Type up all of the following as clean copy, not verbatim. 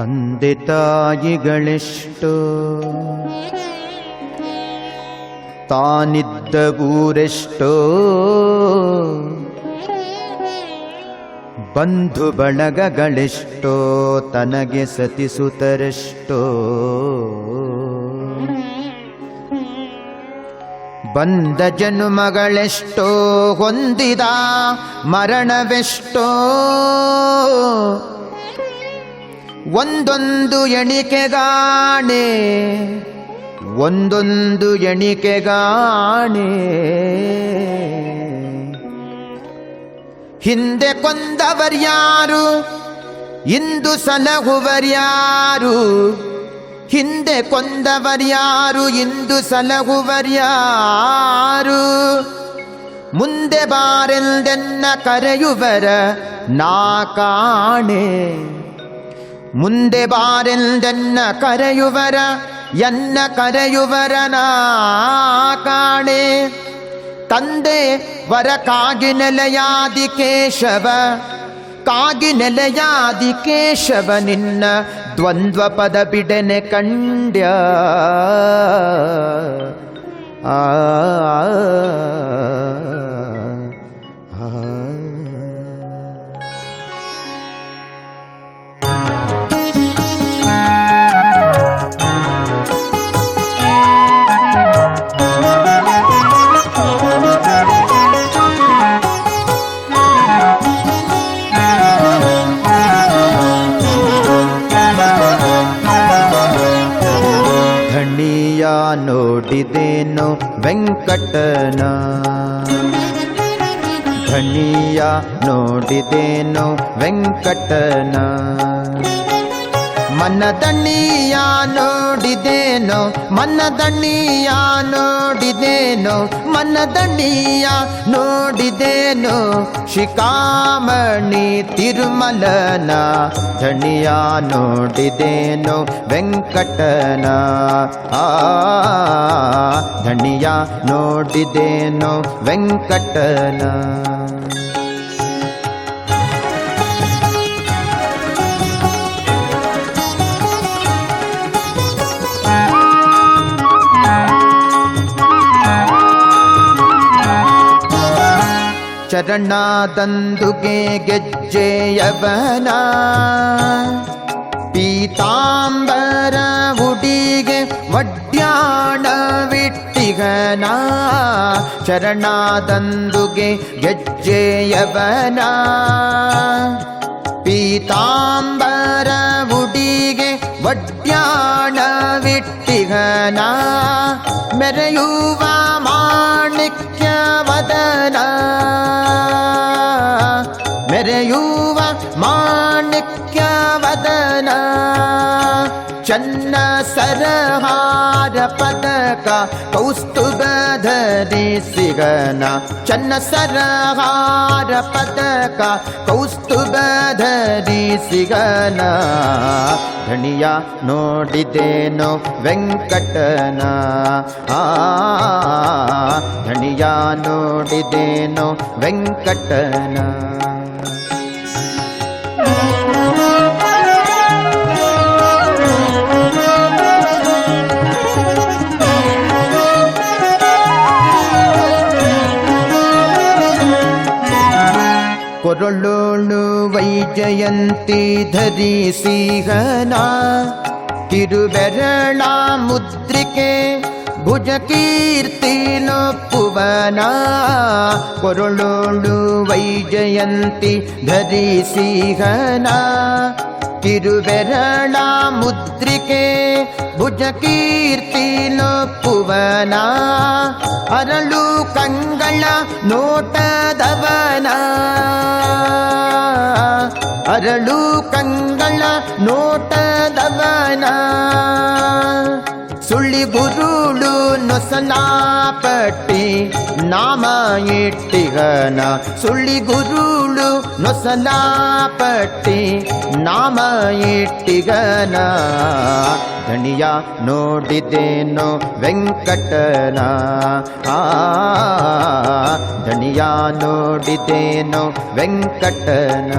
ತಂದೆ ತಾಯಿಗಳೆಷ್ಟೋ ತಾನಿದ್ದ ಊರೆಷ್ಟೋ ಬಂಧು ಬಳಗಗಳೆಷ್ಟೋ ತನಗೆ ಸತಿಸುತ್ತರೆಷ್ಟೋ ಬಂದ ಜನುಮಗಳೆಷ್ಟೋ ಹೊಂದಿದ ಮರಣವೆಷ್ಟೋ ಒಂದೊಂದು ಎಣಿಕೆಗಾಣೆ ಒಂದೊಂದು ಎಣಿಕೆಗಾಣೆ ಹಿಂದೆ ಕೊಂದವರ್ಯಾರು ಇಂದು ಸಲಹುವರ್ಯಾರು ಹಿಂದೆ ಕೊಂದವರ್ಯಾರು ಇಂದು ಸಲಹುವರ್ಯಾರು ಮುಂದೆ ಬಾರೆಂದೆನ್ನ ಕರೆಯುವರ ನಾ ಕಾಣೆ ಮುಂದೆ ಬಾರೆಂದೆನ್ನ ಕರೆಯುವರ ಎನ್ನ ಕರೆಯುವರ ನಾ ಕಾಣೆ ತಂದೆ ವರ ಕಾಗಿ ನೆಲೆಯಾದಿ ಕೇಶವ ಕಾಗಿ ನೆಲೆಯಾದಿ ಕೇಶವ ನಿನ್ನ ದ್ವಂದ್ವ ಪದ ಬಿಡನೆ ಕಂಡ್ಯ ಆ ನೋಡಿದೇನೋ ವೆಂಕಟನ ಧಣಿಯ ನೋಡಿದೇನೋ ವೆಂಕಟನ ಮನದಣ್ಣಿಯ ನೋಡಿದೇನೋ ಮನದಣ್ಣಿಯ ನೋಡಿದೇನೋ ಮನದಣ್ಣಿಯ ನೋಡಿದೇನೋ ಶಿಖಾಮಣಿ ತಿರುಮಲನ ಧಣಿಯ ನೋಡಿದೇನೋ ವೆಂಕಟನ ಧಣಿಯ ನೋಡಿದೇನೋ ವೆಂಕಟನ ಚರಣದಂದುಗೆ ಗೆಜ್ಜೆಯವನ ಪೀತಾಂಬರ ಉಡಿಗೆ ವಡ್ಯಾಣವಿಟ್ಟಿಗನ ಚರಣದಂದುಗೆ ಗೆಜ್ಜೆಯವನ ಪೀತಾಂಬರ ಉಡಿಗೆ ವಡ್ಯಾಣವಿಟ್ಟಿಗನ ಮೆರೆಯುವ ಮಾಣಿಕ್ಯವದನ ಮೆರೆಯುವ ಮಾಣಿಕ್ಯವದನ ಚನ್ನ ಸರಹಾರ ಪದಕ ಕೌಸ್ತುಭ ಧರಿಸಿಗನ ಚನ್ನ ಸರಹಾರ ಪದಕ ಕೌಸ್ತುಭ ಧರಿಸಿಗನ ಧಣಿಯ ನೋಡಿದೇನೋ ವೆಂಕಟನ ಧಣಿಯ ನೋಡಿದೇನೋ ವೆಂಕಟನ ಕೊರಳೋಳು ವೈಜಯಂತಿ ಧರಿಸಿಗನ ತಿರುಬೆರಳ ಮುದ್ರಿಕೆ ಭುಜ ಕೀರ್ತಿ ಲೊಪ್ಪುವನ ಕೊರಳೋಳು ವೈಜಯಂತಿ ಧರಿಸಿಗನ ತಿರುಬೆರಳ ಮುದ್ರಿಕೆ ಭುಜ ಕೀರ್ತಿ ಲೊಪ್ಪುವನ ಅರಳು ಕಂಗಳ ನೋಟದವನ ಅರಳು ಕಂಗಳ ನೋಟದವನ ಸುಳ್ಳಿ ಗುರುಳು ನೊಸಲಾಪಟ್ಟಿ ನಾಮ ಇಟ್ಟಿಗನ ಸುಳ್ಳಿ ಗುರುಳು ನೊಸಲಾಪಟ್ಟಿ ನಾಮ ಇಟ್ಟಿಗನ ಧಣಿಯ ನೋಡಿದೇನೋ ವೆಂಕಟನ ಧಣಿಯ ನೋಡಿದೇನೋ ವೆಂಕಟನ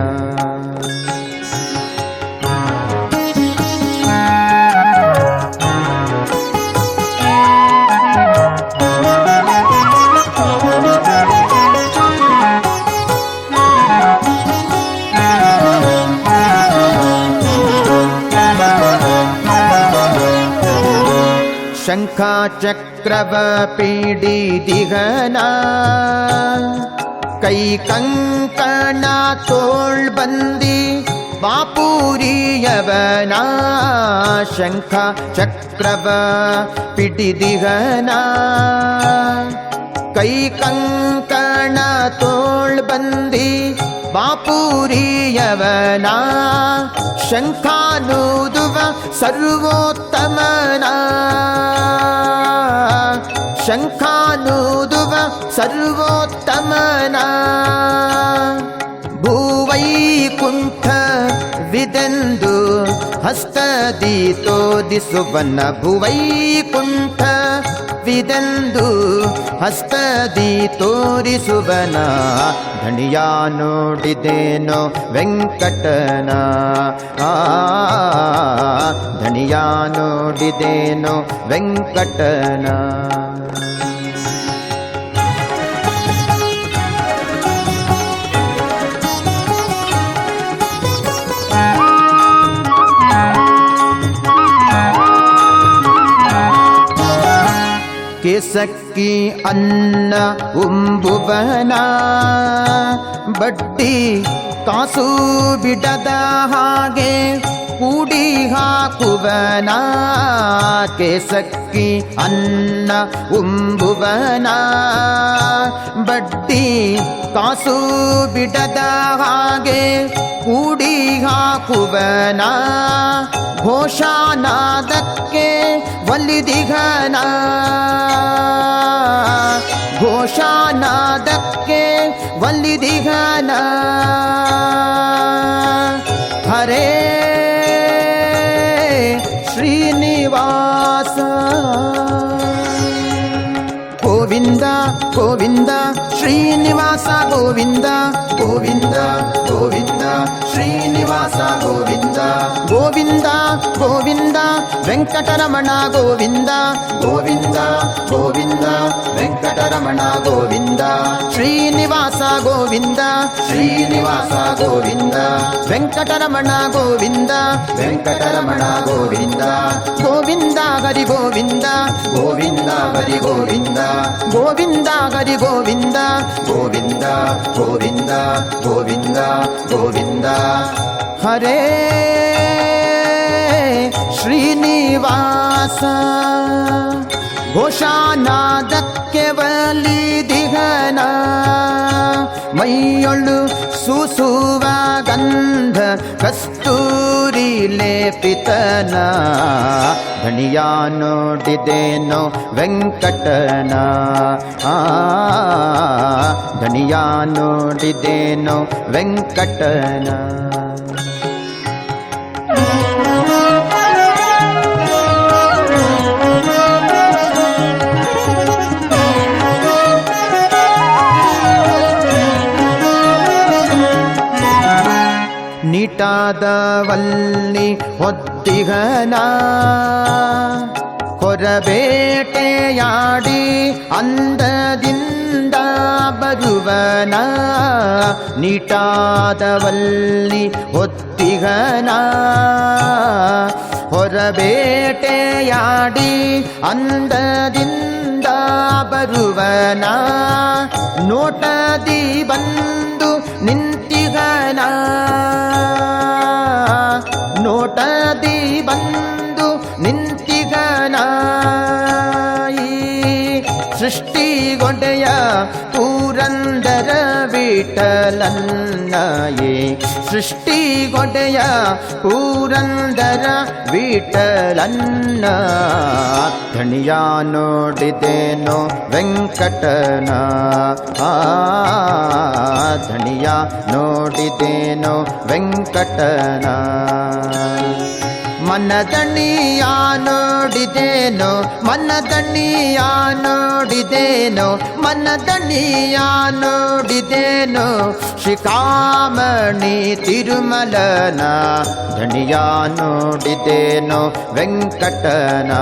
ಶಂಖ ಚಕ್ರವ ಪೀಡಿದಿಗನ ಕೈ ಕಂಕಣ ತೋಳ್ ಬಂದಿ ಬಾಪೂರಿಯವನ ಶಂಖ ಚಕ್ರವ ಪಿಡಿದಿಗನ ಕೈ ಕಂಕಣ ತೋಳ್ ಬಂದಿ ಬಾಪೂರಿಯವನ ಶಂಖಾನೂದುವ ಸರ್ವೋತ್ತಮನ ಶಂಖಾನೂದುವ ಸರ್ವೋತ್ತಮನ ಭೂವೈಕುಂಠವಿದೆಂದು ಹಸ್ತದಿ ತೋದಿಸುವನ ಭೂವೈಕುಂಠವಿದೆಂದು ಹಸ್ತದಿ ತೋರಿಸುವನ ಧಣಿಯ ನೋಡಿದೇನೋ ವೆಂಕಟನ ಧಣಿಯ ನೋಡಿದೇನೋ ವೆಂಕಟನ ಕೇಸಕ್ಕಿ ಅನ್ನ ಉಂಬುವನ ಬಡ್ಡಿ ಕಾಸು ಬಿಡದ ಹಾಗೆ ಕೂಡಿ ಹಾಕುವನ ಕೇಸಕ್ಕಿ ಅನ್ನ ಉಂಬುವನ ಬಡ್ಡಿ ಕಾಸು ಬಿಡದ ಹಾಗೆ ಕೂಡಿ ಹಾಕುವನ ಘೋಷಾನಾದಕ್ಕೆ ಒಲಿದಿಗನ ಘೋಷಾನಾದಕ್ಕೆ ಒಲಿದಿಗನ ಹರೇ ಶ್ರೀನಿವಾಸ ಗೋವಿಂದ ಗೋವಿಂದ ಶ್ರೀನಿವಾಸ ಗೋವಿಂದ ಗೋವಿಂದ ಗೋವಿಂದ ಶ್ರೀನಿವಾಸ ಗೋವಿಂದ ಗೋವಿಂದ ಗೋವಿಂದ ವೆಂಕಟರಮಣ ಗೋವಿಂದ ಗೋವಿಂದ ಗೋವಿಂದ ವೆಂಕಟರಮಣ ಗೋವಿಂದ ಶ್ರೀನಿವಾಸ ಗೋವಿಂದ ಶ್ರೀನಿವಾಸ ಗೋವಿಂದ ವೆಂಕಟರಮಣ ಗೋವಿಂದ ವೆಂಕಟರಮಣ ಗೋವಿಂದ ಗೋವಿಂದ ಹರಿ ಗೋವಿಂದ ಗೋವಿಂದ ಹರಿ ಗೋವಿಂದ ಗೋವಿಂದ ಹರಿ ಗೋವಿಂದ ಗೋವಿಂದ ಗೋವಿಂದ ಗೋವಿಂದ ಗೋವಿಂದ ಹರೇ ಶ್ರೀನಿವಾಸ ಘೋಷಾನಾದಕ್ಕೆ ಒಲಿದಿಗನ ಮೈಯೊಳು ಸೂಸುವ ಗಂಧ ಕಸ್ತೂರಿ ಲೇಪಿತನ ಧಣಿಯ ನೋಡಿದೇನೋ ವೆಂಕಟನ ಧಣಿಯ ನೋಡಿದೇನೋ ವೆಂಕಟನ ನೀಟಾದವಲ್ಲಿ ಹೊತ್ತಿಗನ ಹೊರಬೇಟೆಯಾಡಿ ಅಂದದಿಂದ ಬರುವನ ನೀಟಾದವಲ್ಲಿ ಹೊತ್ತಿಗನ ಹೊರಬೇಟೆಯಾಡಿ ಅಂದದಿಂದ ಬರುವನ ನೋಟದಿ ಬಂದು ನಿಂತಿಗನ ನೋಟದಿ ಬಂದು ನಿಂತಿಗನ ಈ ಸೃಷ್ಟಿಗೊಡೆಯ ಪುರಂದರ ವಿಠಲನ್ನಯೇ ಸೃಷ್ಟಿಗೊಡೆಯ ಪುರಂದರ ವಿಠಲನ್ನ ಧಣಿಯ ನೋಡಿದೇನೋ ವೆಂಕಟನ ಧಣಿಯ ನೋಡಿದೇನೋ ವೆಂಕಟನ ಮನದಣಿಯ ನೋಡಿದೇನೋ ಮನದಣಿಯ ನೋಡಿದೇನೋ ಮನದಣಿಯ ನೋಡಿದೇನೋ ಶಿಖಾಮಣಿ ತಿರುಮಲನ ಧಣಿಯ ನೋಡಿದೇನೋ ವೆಂಕಟನ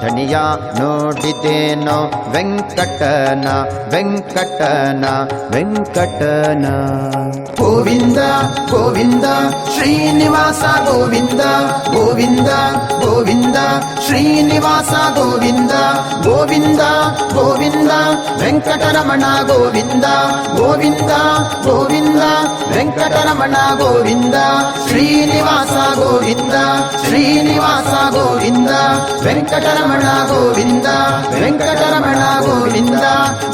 ಧಣಿಯ ನೋಡಿದೇನೋ ವೆಂಕಟನ ವೆಂಕಟನ ವೆಂಕಟನ ಗೋವಿಂದ ಗೋವಿಂದ ಶ್ರೀನಿವಾಸ ಗೋವಿಂದ ಗೋವಿಂದ ಗೋವಿಂದ ಶ್ರೀನಿವಾಸ ಗೋವಿಂದ ಗೋವಿಂದ ಗೋವಿಂದ ವೆಂಕಟರಮಣ ಗೋವಿಂದ ಗೋವಿಂದ ಗೋವಿಂದ ವೆಂಕಟರಮಣ ಗೋವಿಂದ ಶ್ರೀನಿವಾಸ ಗೋವಿಂದ ಶ್ರೀನಿವಾಸ ಗೋವಿಂದ ವೆಂಕಟರಮಣ ಗೋವಿಂದ ವೆಂಕಟರಮಣ ಗೋವಿಂದ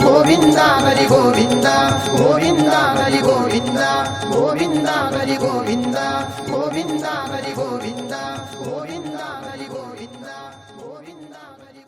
ಗೋವಿಂದ ಹರಿ ಗೋವಿಂದ ಗೋವಿಂದ ಹರಿ ಗೋವಿಂದ ಗೋವಿಂದ ಹರಿ ಗೋವಿಂದ ಗೋವಿಂದ ಹರಿ ಗೋವಿಂದ ಗೋವಿಂದ ಹರಿ ಗೋವಿಂದ ಗೋವಿಂದ ಹರಿ